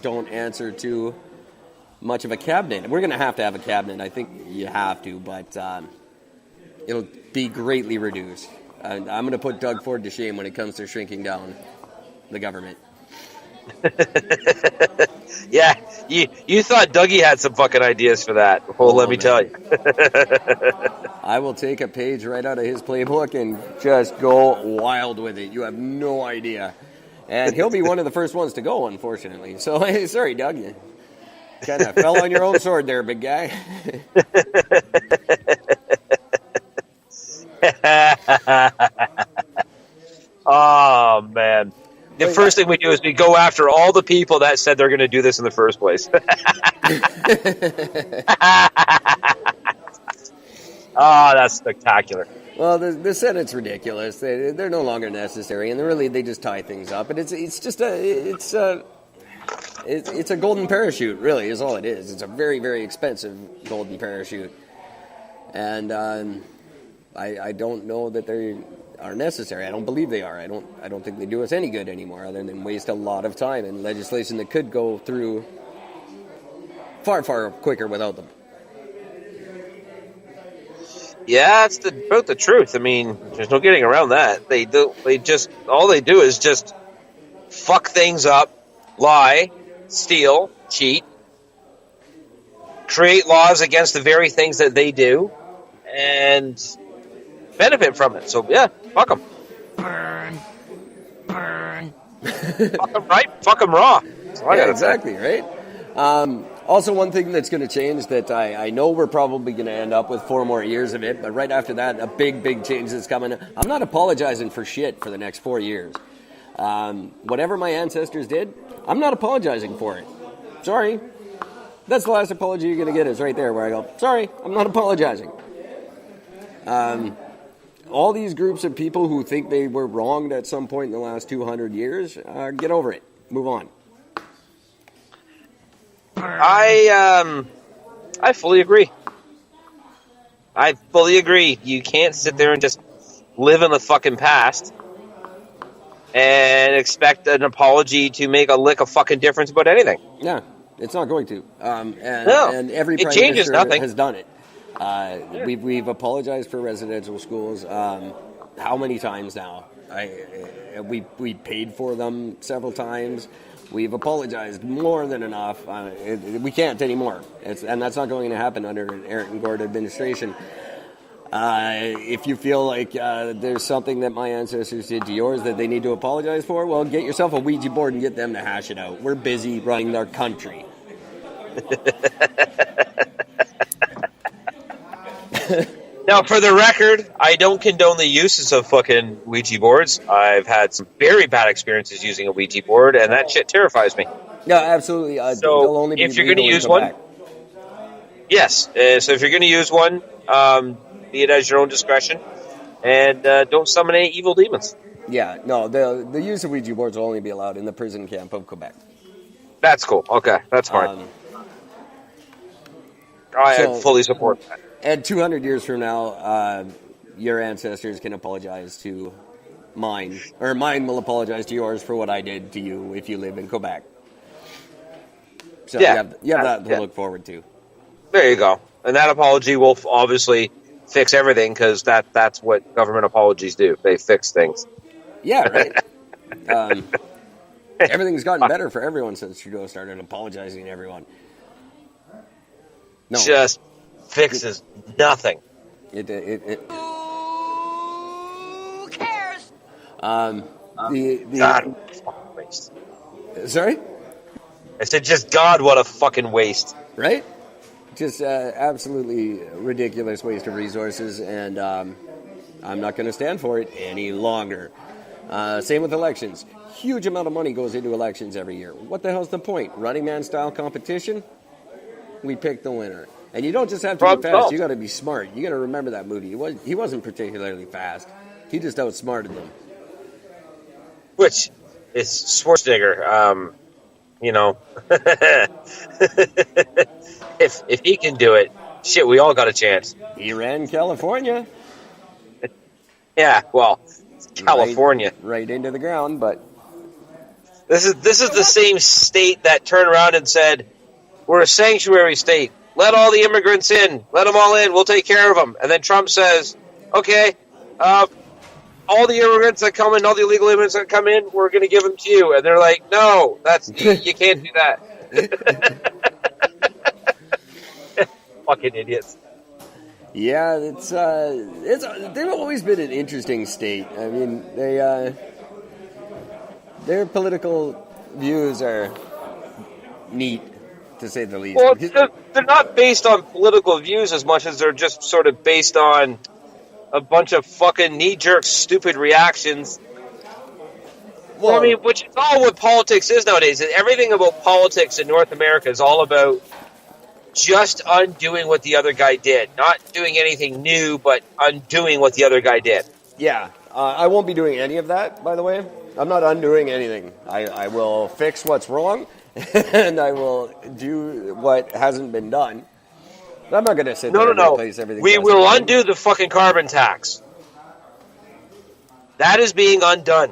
don't answer to much of a cabinet. We're going to have a cabinet. I think you have to, but it'll be greatly reduced. I'm going to put Doug Ford to shame when it comes to shrinking down the government. Yeah, you thought Dougie had some fucking ideas for that. Well, let me tell you. I will take a page right out of his playbook and just go wild with it. You have no idea. And he'll be one of the first ones to go, unfortunately. So, sorry, Doug. You kind of fell on your own sword there, big guy. Oh, man. The first thing we do is we go after all the people that said they're going to do this in the first place. Oh, that's spectacular. Well, the Senate's ridiculous. They're no longer necessary, and really they just tie things up. And it's a golden parachute, really, is all it is. It's a very, very expensive golden parachute, and I don't know that they are necessary. I don't believe they are. I don't think they do us any good anymore, other than waste a lot of time and legislation that could go through far, far quicker without them. Yeah, it's about the truth. I mean, there's no getting around that. All they do is just fuck things up, lie, steal, cheat, create laws against the very things that they do, and benefit from it. So, yeah, fuck them. Burn. Fuck them right, fuck them raw. Yeah, exactly, right? Also, one thing that's going to change that I know we're probably going to end up with 4 more years of it, but right after that, a big, big change that's coming. I'm not apologizing for shit for the next 4 years. Whatever my ancestors did, I'm not apologizing for it. Sorry. That's the last apology you're going to get is right there where I go, sorry, I'm not apologizing. All these groups of people who think they were wronged at some point in the last 200 years, get over it. Move on. I fully agree. I fully agree. You can't sit there and just live in the fucking past and expect an apology to make a lick of fucking difference about anything. Yeah, it's not going to. No, and every prime minister has done it. We've apologized for residential schools. How many times now? We paid for them several times. We've apologized more than enough. We can't anymore. And that's not going to happen under an Aaron Gord administration. If you feel like there's something that my ancestors did to yours that they need to apologize for, well, get yourself a Ouija board and get them to hash it out. We're busy running their country. Now, for the record, I don't condone the uses of fucking Ouija boards. I've had some very bad experiences using a Ouija board, and that shit terrifies me. Yeah, absolutely. So, only if you're going to use one, yes. So, if you're going to use one, be it as your own discretion, and don't summon any evil demons. Yeah, no, the use of Ouija boards will only be allowed in the prison camp of Quebec. That's cool. Okay, that's fine. I fully support that. And 200 years from now, your ancestors can apologize to mine, or mine will apologize to yours for what I did to you if you live in Quebec. So yeah, you have that to look forward to. There you go. And that apology will obviously fix everything, because that's what government apologies do. They fix things. Yeah, right. Everything's gotten better for everyone since Trudeau started apologizing to everyone. No. Just fixes nothing. Who cares? God, waste. Sorry? I said, just God, what a fucking waste. Right? Just absolutely ridiculous waste of resources, and I'm not going to stand for it any longer. Same with elections. Huge amount of money goes into elections every year. What the hell's the point? Running Man style competition? We pick the winner. And you don't just have to be fast, you got to be smart. You got to remember that Moody. He wasn't particularly fast. He just outsmarted them. Which is Schwarzenegger. If he can do it, shit, we all got a chance. He ran California. Yeah, well, California. Right into the ground, but... This is the same state that turned around and said, "We're a sanctuary state. Let all the immigrants in. Let them all in. We'll take care of them." And then Trump says, "Okay, all the immigrants that come in, all the illegal immigrants that come in, we're going to give them to you." And they're like, "No, you can't do that." Fucking idiots. Yeah, they've always been an interesting state. I mean, their political views are neat, to say the least. Well, they're not based on political views as much as they're just sort of based on a bunch of fucking knee-jerk, stupid reactions. Well, I mean, which is all what politics is nowadays. Everything about politics in North America is all about just undoing what the other guy did. Not doing anything new, but undoing what the other guy did. Yeah, I won't be doing any of that, by the way. I'm not undoing anything. I will fix what's wrong, and I will do what hasn't been done. But I'm not going to sit there and replace everything. We will undo the fucking carbon tax. That is being undone.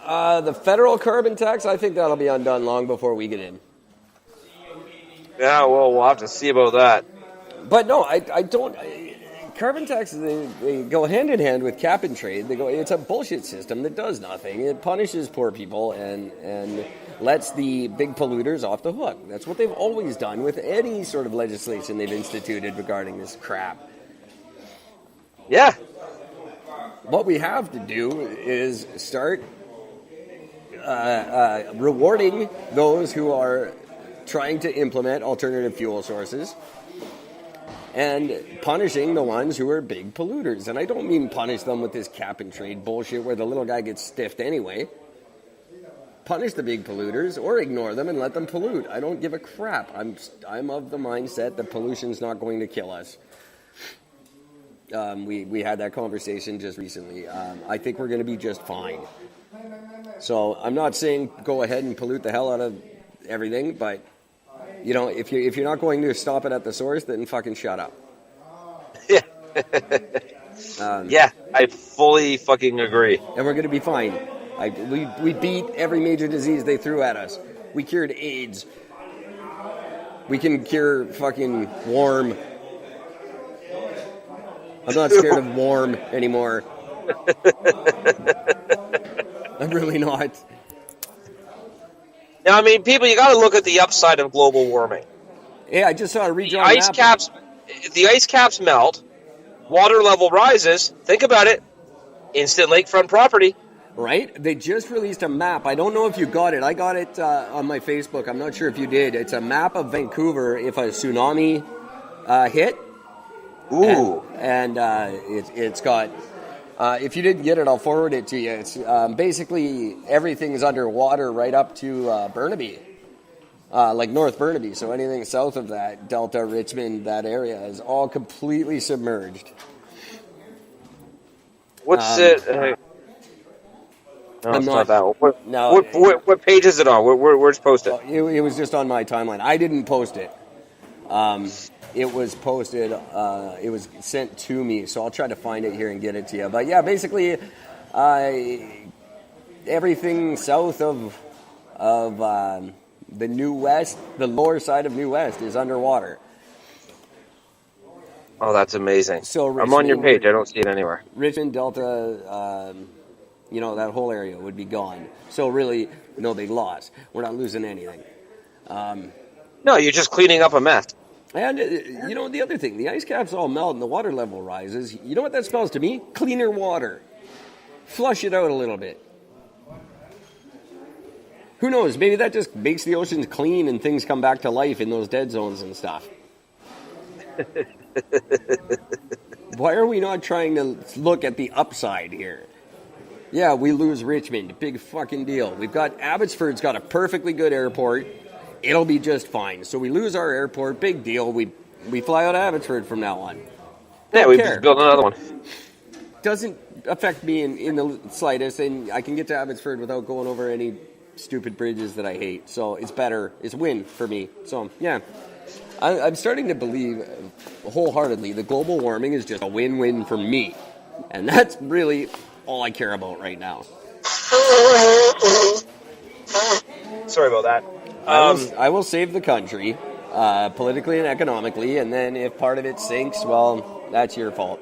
The federal carbon tax, I think that'll be undone long before we get in. Yeah, well, we'll have to see about that. But no, I don't... Carbon taxes, they go hand in hand with cap and trade. It's a bullshit system that does nothing. It punishes poor people and lets the big polluters off the hook. That's what they've always done with any sort of legislation they've instituted regarding this crap. Yeah. What we have to do is start rewarding those who are trying to implement alternative fuel sources and punishing the ones who are big polluters. And I don't mean punish them with this cap and trade bullshit where the little guy gets stiffed anyway. Punish the big polluters or ignore them and let them pollute. I don't give a crap. I'm of the mindset that pollution's not going to kill us. We had that conversation just recently. I think we're going to be just fine. So I'm not saying go ahead and pollute the hell out of everything, but you know, if you're not going to stop it at the source, then fucking shut up. Yeah. Yeah, I fully fucking agree. And we're going to be fine. We beat every major disease they threw at us. We cured AIDS. We can cure fucking worm. I'm not scared of worm anymore. I'm really not. Now, I mean, people, you got to look at the upside of global warming. Yeah, I just saw a redrawn map. The ice caps melt, water level rises. Think about it. Instant lakefront property. Right? They just released a map. I don't know if you got it. I got it on my Facebook. I'm not sure if you did. It's a map of Vancouver if a tsunami hit. Ooh. And it's got... if you didn't get it, I'll forward it to you. It's basically everything's underwater right up to Burnaby, like North Burnaby. So anything south of that, Delta, Richmond, that area is all completely submerged. What's it? No, it's not that one. What page is it on? Where's it posted? It was just on my timeline. I didn't post it. It was posted, it was sent to me, so I'll try to find it here and get it to you. But yeah, basically, everything south of the New West, the lower side of New West, is underwater. Oh, that's amazing. So Richmond, I'm on your page. I don't see it anywhere. Richmond, Delta, that whole area would be gone. So really, no big loss. We're not losing anything. No, you're just cleaning up a mess. And, the other thing, the ice caps all melt and the water level rises. You know what that smells to me? Cleaner water. Flush it out a little bit. Who knows? Maybe that just makes the oceans clean and things come back to life in those dead zones and stuff. Why are we not trying to look at the upside here? Yeah, we lose Richmond. Big fucking deal. We've got Abbotsford's got a perfectly good airport. It'll be just fine. So we lose our airport. Big deal. We fly out of Abbotsford from now on. Yeah, we just build another one. Doesn't affect me in the slightest, and I can get to Abbotsford without going over any stupid bridges that I hate. So it's better. It's a win for me. So, yeah. I'm starting to believe wholeheartedly that global warming is just a win-win for me. And that's really all I care about right now. Sorry about that. I will save the country, politically and economically, and then if part of it sinks, well, that's your fault.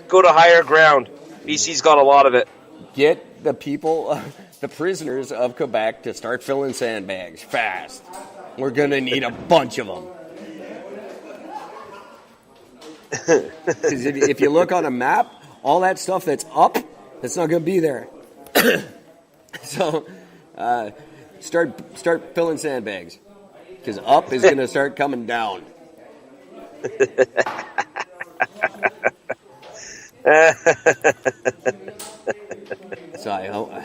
Go to higher ground. BC's got a lot of it. Get the people, the prisoners of Quebec, to start filling sandbags fast. We're going to need a bunch of them. Because if you look on a map, all that stuff that's up, that's not going to be there. So, start filling sandbags. Because up is going to start coming down. So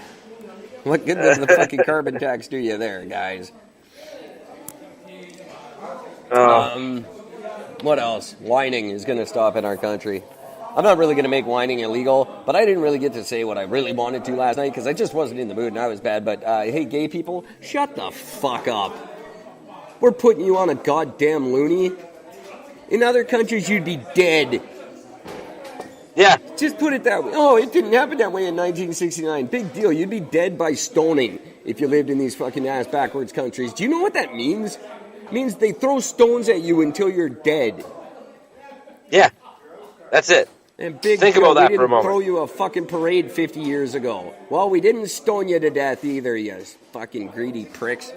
what good does the fucking carbon tax do you there, guys? What else? Whining is going to stop in our country. I'm not really going to make whining illegal, but I didn't really get to say what I really wanted to last night because I just wasn't in the mood and I was bad. But hey, gay people, shut the fuck up. We're putting you on a goddamn loony. In other countries, you'd be dead. Yeah. Just put it that way. Oh, it didn't happen that way in 1969. Big deal. You'd be dead by stoning if you lived in these fucking ass backwards countries. Do you know what that means? It means they throw stones at you until you're dead. Yeah. That's it. And big Think deal, about that we for a didn't moment. throw you a fucking parade 50 years ago. Well, we didn't stone you to death either, you fucking greedy pricks.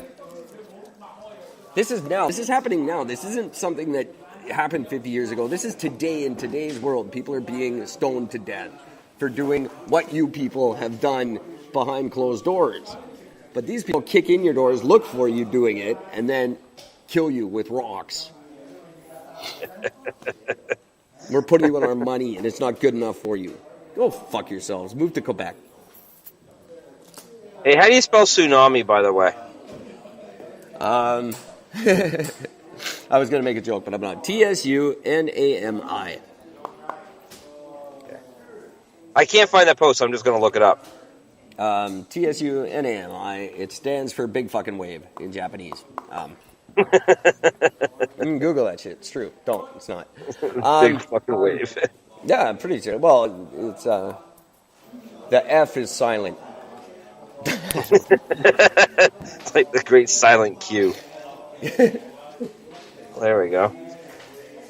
This is now. This is happening now. This isn't something that happened 50 years ago. This is today in today's world. People are being stoned to death for doing what you people have done behind closed doors. But these people kick in your doors, look for you doing it, and then kill you with rocks. We're putting you on our money, and it's not good enough for you. Go fuck yourselves. Move to Quebec. Hey, how do you spell tsunami, by the way? I was going to make a joke, but I'm not. T-S-U-N-A-M-I. I can't find that post, so I'm just going to look it up. T-S-U-N-A-M-I. It stands for big fucking wave in Japanese. You can Google that shit. It's true. Don't. It's not. Big fucking wave. Yeah, I'm pretty sure. Well, it's the F is silent. It's like the great silent Q. There we go.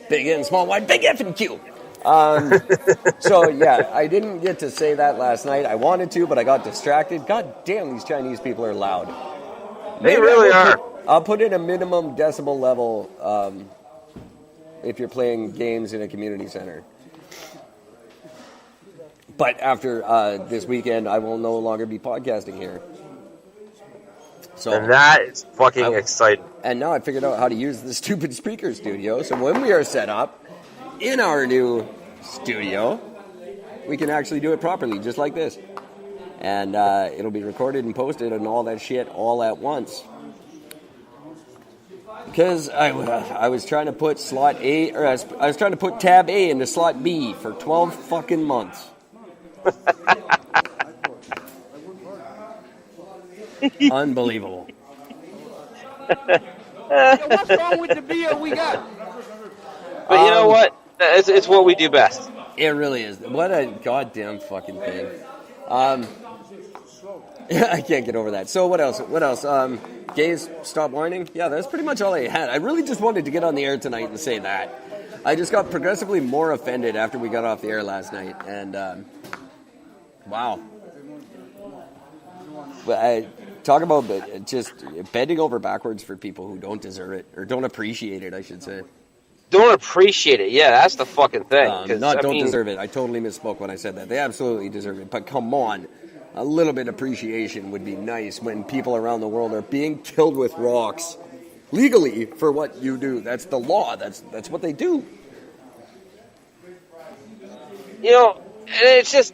Big and small, wide, big F and Q. So, yeah, I didn't get to say that last night. I wanted to, but I got distracted. God damn, these Chinese people are loud. They really are. I'll put in a minimum decibel level if you're playing games in a community center. But after this weekend, I will no longer be podcasting here. So, and that is fucking exciting. And now I figured out how to use the stupid speaker studio. So when we are set up in our new studio, we can actually do it properly, just like this. And it'll be recorded and posted and all that shit all at once. Because I was trying to put slot A, or I was trying to put tab A into slot B for 12 fucking months. Unbelievable. What's wrong with the beer we got? But you know what? It's what we do best. It really is. What a goddamn fucking thing. I can't get over that. So what else? Gays, stop whining? Yeah, that's pretty much all I had. I really just wanted to get on the air tonight and say that. I just got progressively more offended after we got off the air last night. And, wow. Talk about just bending over backwards for people who don't deserve it, or don't appreciate it, I should say. Don't appreciate it. Yeah, that's the fucking thing. Deserve it. I totally misspoke when I said that. They absolutely deserve it. But come on. A little bit of appreciation would be nice when people around the world are being killed with rocks. Legally, for what you do. That's the law. That's what they do. You know, and it's just...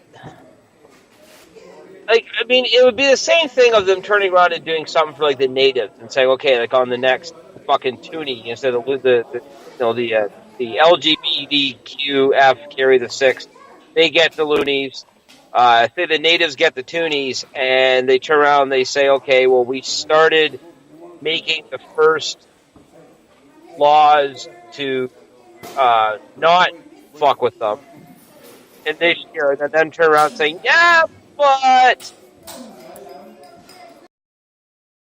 Like, I mean, it would be the same thing of them turning around and doing something for, like, the natives and saying, okay, like, on the next fucking toonie, instead of the LGBTQF carry the 6, they get the loonies. Say the natives get the toonies, and they turn around and they say, okay, well, we started making the first laws to not fuck with them. And this year, and then turn around saying, yeah, but